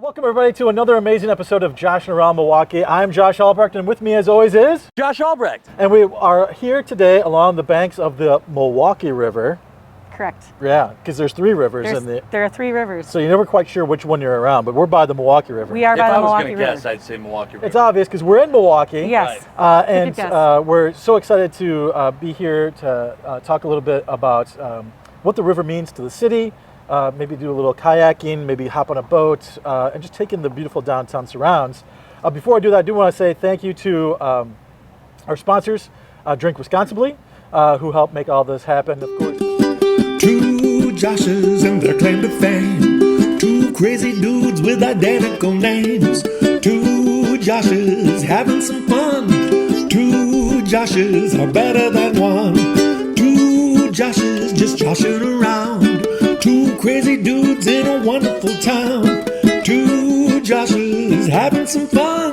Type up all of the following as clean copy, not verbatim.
Welcome everybody to another amazing episode of Joshing Around Milwaukee. I'm Josh Albrecht, and with me as always is Josh Albrecht. And we are here today along the banks of the Milwaukee River. Correct. Yeah, because there's three rivers there are three rivers. So you're never quite sure which one you're around, but we're by the Milwaukee River. We are by the Milwaukee River. River. If I was going to guess, I'd say Milwaukee River. It's obvious because we're in Milwaukee. Yes. And we're so excited to be here to talk a little bit about what the river means to the city. Maybe do a little kayaking, maybe hop on a boat, and just take in the beautiful downtown surrounds. Before I do that, I do want to say thank you to our sponsors, Drink Responsibly, who helped make all this happen, of course. Two Joshes and their claim to fame. Two crazy dudes with identical names. Two Joshes having some fun. Two Joshes are better than one. Two Joshes just joshing around. Two crazy dudes in a wonderful town. Two Joshes having some fun.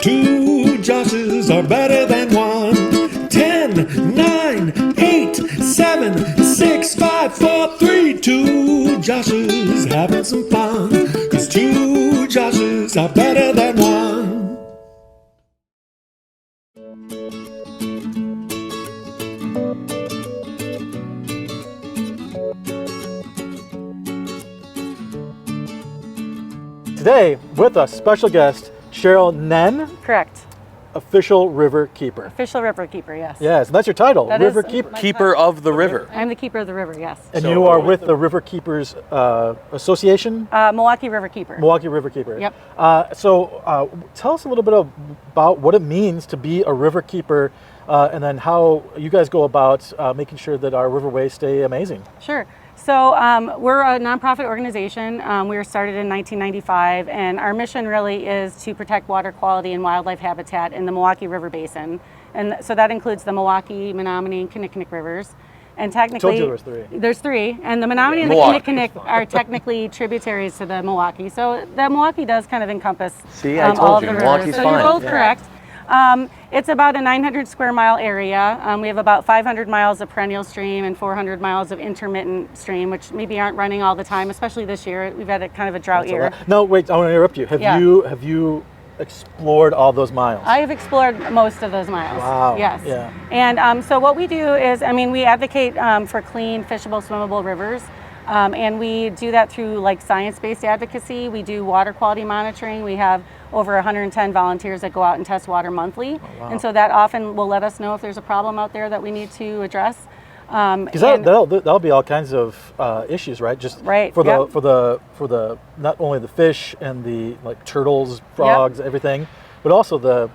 Two Joshes are better than one. 10, 9, 8, 7, 6, 5, 4, 3. Two Joshes having some fun. 'Cause two Joshes are better than one. Today, with us, special guest, Cheryl Nenn, Correct. official Riverkeeper. Official Riverkeeper, yes. Yes, and that's your title, That is Riverkeeper. my Keeper of the river. I'm the keeper of the river, yes. And you are with the Riverkeepers Association? Milwaukee Riverkeeper. Milwaukee Riverkeeper. Yep. So tell us a little bit about what it means to be a riverkeeper, and then how you guys go about making sure that our riverways stay amazing. Sure. So we're a nonprofit organization. We were started in 1995, and our mission really is to protect water quality and wildlife habitat in the Milwaukee River Basin. And so that includes the Milwaukee, Menominee, and Kinnickinnic rivers. And technically, Told you there was three. There's three, and the Menominee and the Milwaukee. Kinnickinnic are technically tributaries to the Milwaukee. So the Milwaukee does kind of encompass See, I all told of you, the Milwaukee's rivers. So fine. you're both Yeah. correct. It's about a 900 square mile area. We have about 500 miles of perennial stream and 400 miles of intermittent stream, which maybe aren't running all the time, especially this year. We've had a kind of a drought That's a year. lot. No, wait, I want to interrupt you. Have Yeah. you explored all those miles? I have explored most of those miles. Wow. Yes. Yeah. And so what we do is, we advocate for clean, fishable, swimmable rivers. And we do that through like science-based advocacy. We do water quality monitoring. We have over 110 volunteers that go out and test water monthly. Oh, wow. And so that often will let us know if there's a problem out there that we need to address. Because that'll be all kinds of issues, right? Just Right, for the yep. for the not only the fish and the like turtles, frogs, everything, but also the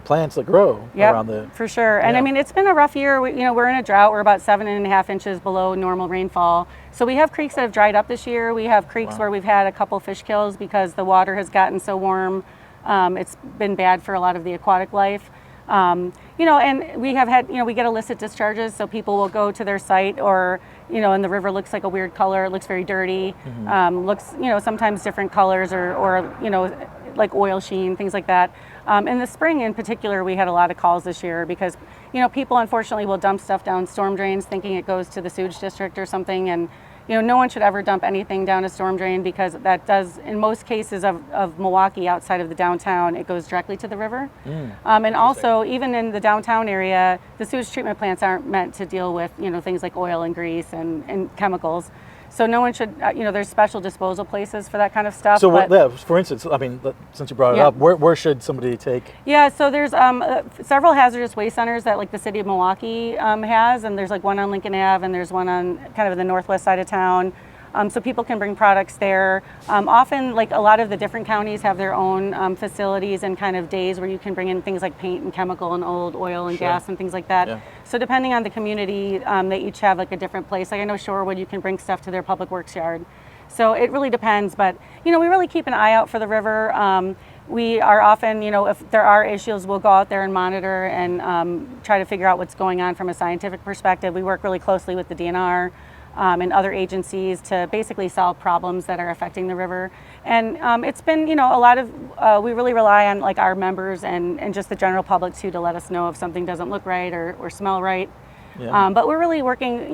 plants that grow around the. For sure. And Yeah. it's been a rough year. We're in a drought. We're about 7.5 inches below normal rainfall. So we have creeks that have dried up this year. We have creeks where we've had a couple fish kills because the water has gotten so warm. It's been bad for a lot of the aquatic life. And we have had, we get illicit discharges, so people will go to their site or, and the river looks like a weird color. It looks very dirty. Looks, sometimes different colors or like oil sheen, things like that. In the spring in particular, we had a lot of calls this year because, people unfortunately will dump stuff down storm drains thinking it goes to the sewage district or something. And, no one should ever dump anything down a storm drain because that does, in most cases of Milwaukee outside of the downtown, it goes directly to the river. And also, even in the downtown area, the sewage treatment plants aren't meant to deal with, things like oil and grease and chemicals. So no one should, there's special disposal places for that kind of stuff. So, for instance, since you brought it up, where should somebody take? Yeah, so there's several hazardous waste centers that like the city of Milwaukee has, and there's like one on Lincoln Ave, and there's one on kind of the northwest side of town. So people can bring products there. Often, like a lot of the different counties have their own facilities and kind of days where you can bring in things like paint and chemical and old oil and gas and things like that. Yeah. So depending on the community, they each have like a different place. Like I know Shorewood, you can bring stuff to their public works yard. So it really depends, but we really keep an eye out for the river. We are often, if there are issues, we'll go out there and monitor and try to figure out what's going on from a scientific perspective. We work really closely with the DNR. And other agencies to basically solve problems that are affecting the river. And it's been, a lot of, we really rely on like our members and just the general public too to let us know if something doesn't look right or smell right. Yeah. But we're really working,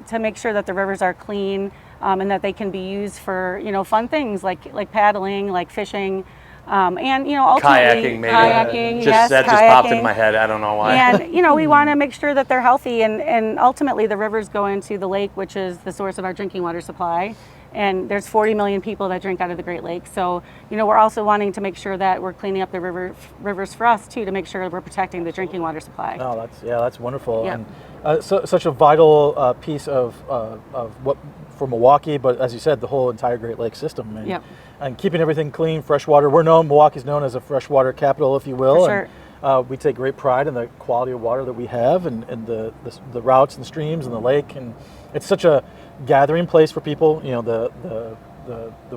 to make sure that the rivers are clean. and that they can be used for, fun things like paddling, like fishing, and, ultimately Kayaking, maybe. kayaking, That just kayaking. popped in my head. I don't know why. And, we want to make sure that they're healthy, and ultimately the rivers go into the lake, which is the source of our drinking water supply. And there's 40 million people that drink out of the Great Lakes. So, we're also wanting to make sure that we're cleaning up the rivers for us too, to make sure that we're protecting the drinking water supply. Oh, that's wonderful. Yeah. And such a vital piece of what for Milwaukee, but as you said, the whole entire Great Lakes system. And, Yep. and keeping everything clean, fresh water. Milwaukee's known as a freshwater capital, if you will. For sure. And, we take great pride in the quality of water that we have, and the routes and the streams and the lake, and it's such a gathering place for people. The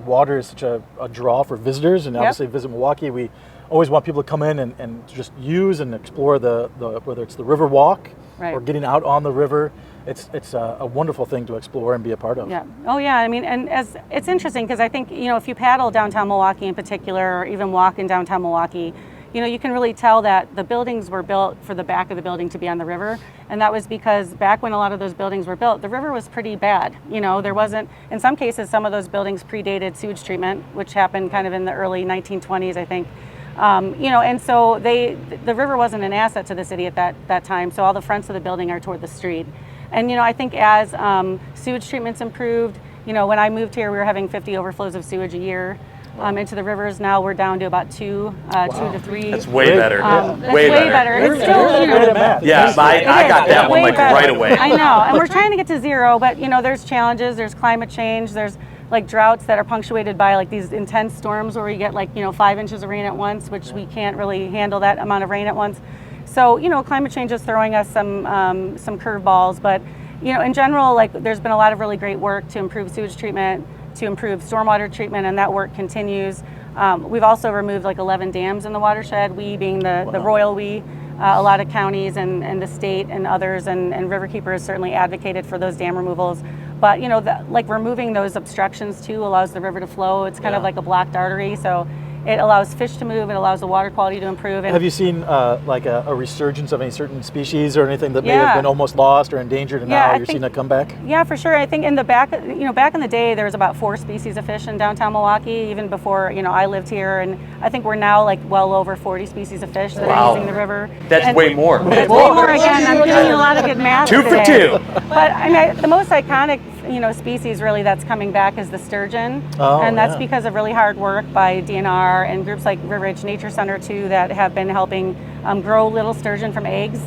water is such a draw for visitors, and obviously Visit Milwaukee, we always want people to come in and just use and explore the whether it's the river walk or getting out on the river. It's a wonderful thing to explore and be a part of. Yeah. Oh yeah. I mean, and as it's interesting because I think if you paddle downtown Milwaukee in particular, or even walk in downtown Milwaukee, you can really tell that the buildings were built for the back of the building to be on the river. And that was because back when a lot of those buildings were built, the river was pretty bad. There wasn't, in some cases, some of those buildings predated sewage treatment, which happened kind of in the early 1920s, I think. And so the river wasn't an asset to the city at that time. So all the fronts of the building are toward the street. And, I think as sewage treatment's improved, when I moved here, we were having 50 overflows of sewage a year. Into the rivers. Now we're down to about 2 to 3. That's way better. That's way better. It's still, Yeah, I got that one like right away. I know, and we're trying to get to 0, but there's challenges. There's climate change. There's like droughts that are punctuated by like these intense storms where we get 5 inches of rain at once, which we can't really handle that amount of rain at once. So climate change is throwing us some curveballs, but in general, there's been a lot of really great work to improve sewage treatment, to improve stormwater treatment, and that work continues. We've also removed 11 dams in the watershed, we being the royal we. A lot of counties and the state and others, and Riverkeeper has certainly advocated for those dam removals. But removing those obstructions too allows the river to flow. It's kind of like a blocked artery, so it allows fish to move, it allows the water quality to improve. And have you seen a resurgence of any certain species or anything that may have been almost lost or endangered, and now you're seeing a comeback? Yeah, for sure. I think in the back in the day, there was about 4 species of fish in downtown Milwaukee, even before I lived here, and I think we're now well over 40 species of fish that are using the river. That's way more. That's way more again. I'm giving you a lot of good math. 2 for today. 2. But the most iconic species really that's coming back is the sturgeon, and that's because of really hard work by DNR and groups like River Ridge Nature Center too that have been helping grow little sturgeon from eggs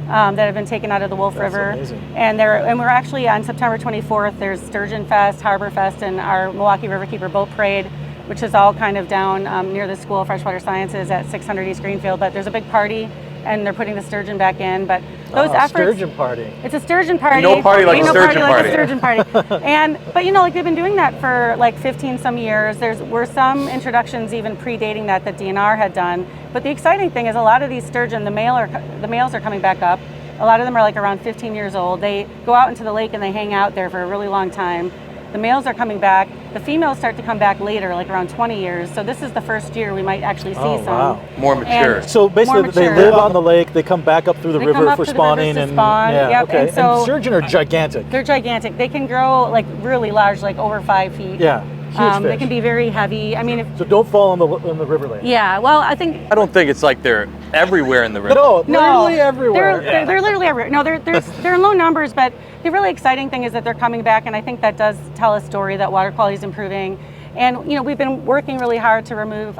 that have been taken out of the Wolf River. Amazing. And we're actually on September 24th. There's Sturgeon Fest, Harbor Fest, and our Milwaukee Riverkeeper Boat Parade, which is all kind of down near the School of Freshwater Sciences at 600 East Greenfield. But there's a big party, and they're putting the sturgeon back in. But those efforts. Sturgeon party. It's a sturgeon party. No party like a sturgeon party. A sturgeon party. But they've been doing that for 15 some years. There were some introductions even predating that DNR had done. But the exciting thing is a lot of these sturgeon, the males are coming back up. A lot of them are around 15 years old. They go out into the lake and they hang out there for a really long time. The males are coming back. The females start to come back later, around 20 years. So this is the first year we might actually see some. Wow. More mature. And So basically, they live on the lake. They come back up through the They river come up for to the spawning, rivers to and spawn, yep, okay. and so- sturgeon are gigantic. They're gigantic. They can grow really large, over 5 feet. Yeah, huge fish. They can be very heavy. I mean, So don't fall in the river lane. yeah. Well, I think I don't think it's they're everywhere in the river. No, no, literally everywhere. They're literally everywhere. No, they're in low numbers, but the really exciting thing is that they're coming back, and I think that does tell a story that water quality is improving. And we've been working really hard to remove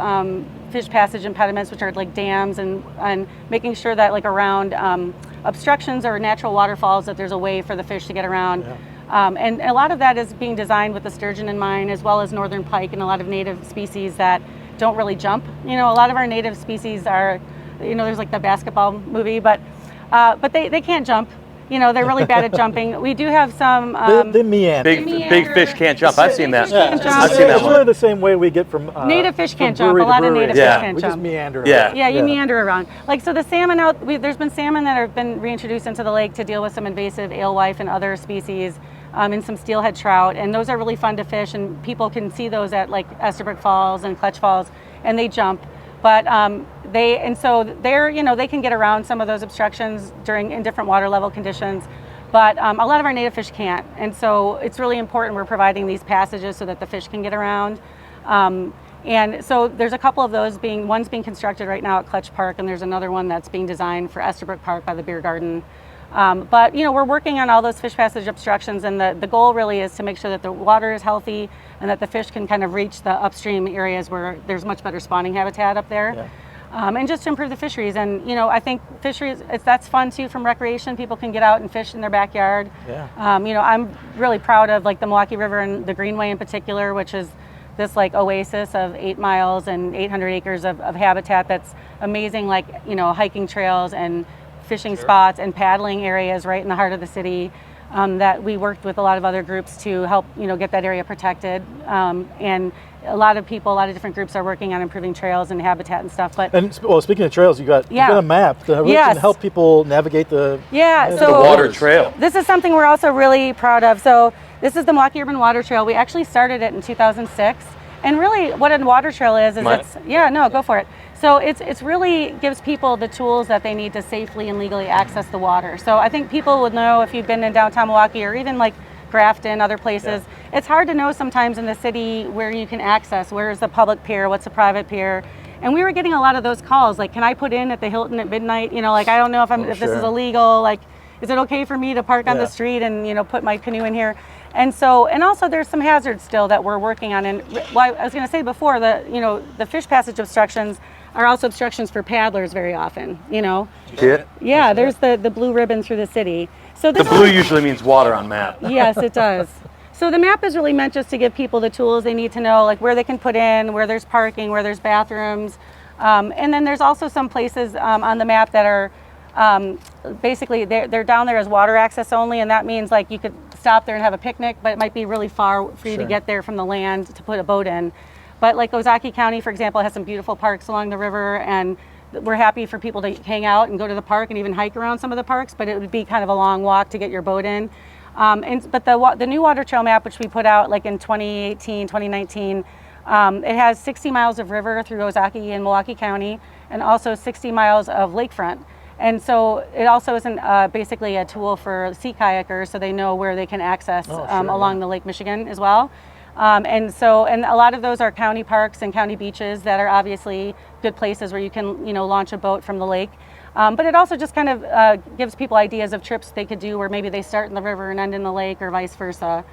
fish passage impediments, which are dams, and making sure that around obstructions or natural waterfalls that there's a way for the fish to get around. Yeah. And a lot of that is being designed with the sturgeon in mind, as well as northern pike and a lot of native species that don't really jump. A lot of our native species are, there's the basketball movie, but they can't jump. They're really bad at jumping. We do have some. They meander. Big fish can't jump. I've seen that. Can't jump. I've seen that It's one. really the same way we get from native fish can't from jump. A brewery to lot of brewery. native Yeah. fish can't We just jump. meander. Yeah. around. Yeah, you meander around. So the salmon there's been salmon that have been reintroduced into the lake to deal with some invasive alewife and other species, and some steelhead trout, and those are really fun to fish, and people can see those at Estabrook Falls and Clutch Falls, and they jump. But they can get around some of those obstructions in different water level conditions. But a lot of our native fish can't. And so it's really important we're providing these passages so that the fish can get around. And so there's a couple of those one's being constructed right now at Clutch Park, and there's another one that's being designed for Estabrook Park by the Beer Garden. But we're working on all those fish passage obstructions, and the goal really is to make sure that the water is healthy and that the fish can kind of reach the upstream areas where there's much better spawning habitat up there. Yeah. And just to improve the fisheries. And I think fisheries, that's fun too from recreation. People can get out and fish in their backyard. Yeah. I'm really proud of like the Milwaukee River and the Greenway in particular, which is this like oasis of 8 miles and 800 acres of habitat that's amazing, like hiking trails and fishing spots and paddling areas right in the heart of the city, that we worked with a lot of other groups to help get that area protected, and a lot of different groups are working on improving trails and habitat and stuff. But speaking of trails, you got a map that really can help people navigate the water trail. This is something we're also really proud of. So this is the Milwaukee Urban Water Trail. We actually started it in 2006, and really what a water trail is go for it. So it's really gives people the tools that they need to safely and legally access the water. So I think people would know if you've been in downtown Milwaukee or even like Grafton, other places. Yeah. It's hard to know sometimes in the city where you can access, where's the public pier, what's the private pier. And we were getting a lot of those calls, like, can I put in at the Hilton at midnight? I don't know if this is illegal, like, is it okay for me to park on the street and, put my canoe in here? And so, and also there's some hazards still that we're working on. And I was going to say before, the fish passage obstructions are also obstructions for paddlers very often, See it? Yeah, there's the blue ribbon through the city. So the blue usually means water on map. Yes, it does. So the map is really meant just to give people the tools they need to know, like where they can put in, where there's parking, where there's bathrooms. And then there's also some places on the map that are basically they're down there as water access only, and that means like you could stop there and have a picnic, but it might be really far for you to get there from the land to put a boat in. But like Ozaukee County, for example, has some beautiful parks along the river, and we're happy for people to hang out and go to the park and even hike around some of the parks, but it would be kind of a long walk to get your boat in. But the new water trail map, which we put out like in 2018, 2019, it has 60 miles of river through Ozaukee and Milwaukee County, and also 60 miles of lakefront. And so it also is basically a tool for sea kayakers, so they know where they can access along the Lake Michigan as well. And a lot of those are county parks and county beaches that are obviously good places where you can, launch a boat from the lake. But it also just kind of gives people ideas of trips they could do where maybe they start in the river and end in the lake or vice versa.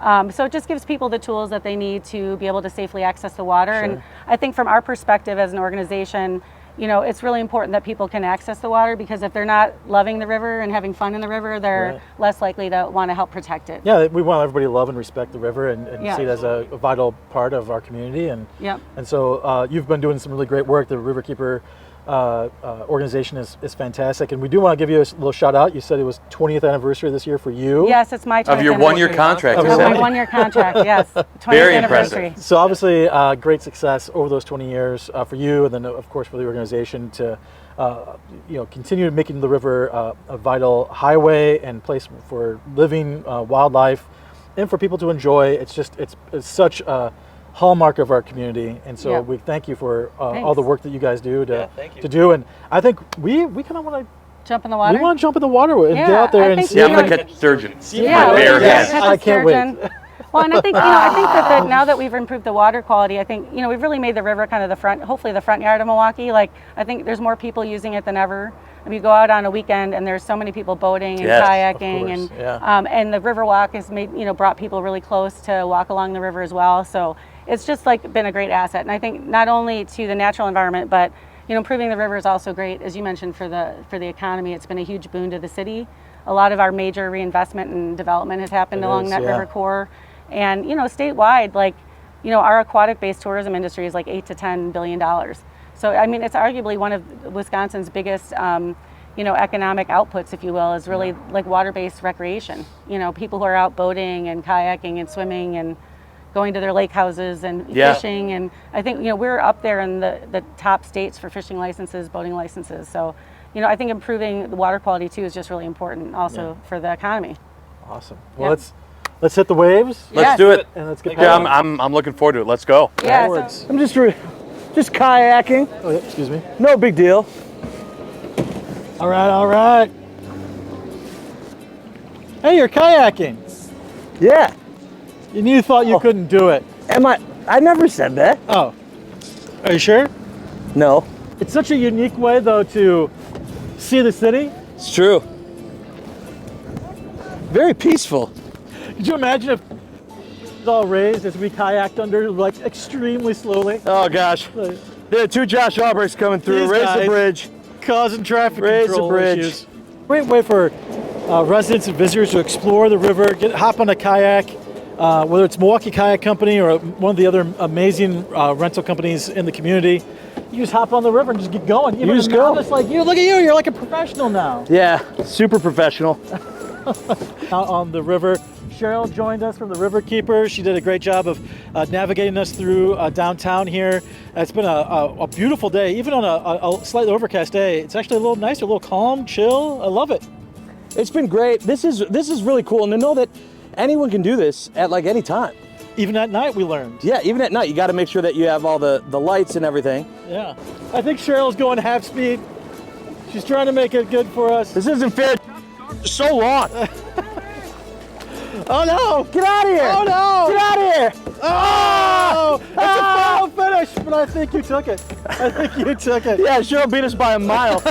So it just gives people the tools that they need to be able to safely access the water. Sure. And I think from our perspective as an organization, it's really important that people can access the water, because if they're not loving the river and having fun in the river, they're less likely to want to help protect it. Yeah, we want everybody to love and respect the river and see it as a vital part of our community. And so you've been doing some really great work. The Riverkeeper organization is fantastic, and we do want to give you a little shout out. You said it was 20th anniversary this year for you. Yes, it's my 20th of your anniversary. 1-year contract. Of my 1-year contract, yes. 20th Very anniversary. impressive. So obviously great success over those 20 years for you, and then of course for the organization to continue making the river a vital highway and place for living wildlife, and for people to enjoy. It's such a hallmark of our community, and so we thank you for all the work that you guys do to do. And I think we kind of want to jump in the water. We want to jump in the water and get out there and see. Yeah, I'm gonna catch sturgeon. Yeah, my bare hands. I can't wait. Well, and I think that now that we've improved the water quality, I think we've really made the river kind of hopefully the front yard of Milwaukee. Like, I think there's more people using it than ever. I mean, you go out on a weekend and there's so many people boating and kayaking, and the river walk has brought people really close to walk along the river as well. So it's just been a great asset. And I think not only to the natural environment, but improving the river is also great, as you mentioned, for the economy. It's been a huge boon to the city. A lot of our major reinvestment and development has happened along that river core. And statewide, our aquatic-based tourism industry is $8 to $10 billion. So I mean, it's arguably one of Wisconsin's biggest, economic outputs, if you will, is really water-based recreation. People who are out boating and kayaking and swimming and going to their lake houses and fishing. And I think we're up there in the top states for fishing licenses, boating licenses. So I think improving the water quality too is just really important also for the economy. Awesome. Well, let's hit the waves. Let's do it. And let's get I'm looking forward to it. Let's go. Yeah. I'm just kayaking. Oh, yeah, excuse me. No big deal. All right. Hey, you're kayaking. Yeah. And you thought you couldn't do it. I never said that. Oh. Are you sure? No. It's such a unique way, though, to see the city. It's true. Very peaceful. Could you imagine if it was all raised as we kayaked under, like, extremely slowly? Oh gosh. There are 2 Josh Albrechts coming through. These Raise guys. the bridge. Causing traffic Raise the control bridge. issues. Great way for residents and visitors to explore the river, hop on a kayak, whether it's Milwaukee Kayak Company or one of the other amazing rental companies in the community. You just hop on the river and just get going. Even just a go. novice like you, look at you, you're like a professional now. Yeah, super professional. Out on the river. Cheryl joined us from the Riverkeeper. She did a great job of navigating us through downtown here. It's been a beautiful day, even on a slightly overcast day. It's actually a little nicer, a little calm, chill. I love it. It's been great. This is really cool, and to know that anyone can do this at like any time. Even at night, we learned. Yeah, even at night, you got to make sure that you have all the lights and everything. Yeah. I think Cheryl's going half speed. She's trying to make it good for us. This isn't fair. So long. Oh no! Get out of here! Oh no! Get out of here! Oh! It's a foul finish, but I think you took it. I think you took it. Yeah, Cheryl beat us by a mile.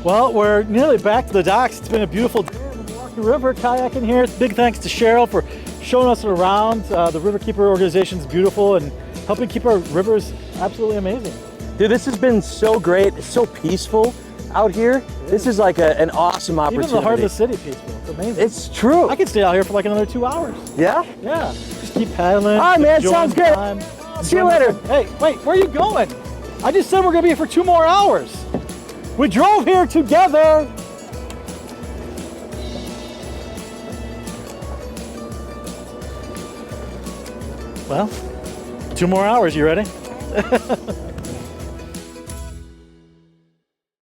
Well, we're nearly back to the docks. It's been a beautiful day on the Milwaukee River kayaking here. Big thanks to Cheryl for showing us around. The Riverkeeper organization is beautiful and helping keep our rivers absolutely amazing. Dude, this has been so great. It's so peaceful out here. This is like an awesome opportunity. Even the heart of the city peaceful. It's amazing. It's true. I could stay out here for like another 2 hours. Yeah? Yeah. Just keep paddling. All right, man. enjoy Sounds the good. time. See you later. Hey, wait, where are you going? I just said we're going to be here for 2 more hours. We drove here together. Well, 2 more hours. You ready?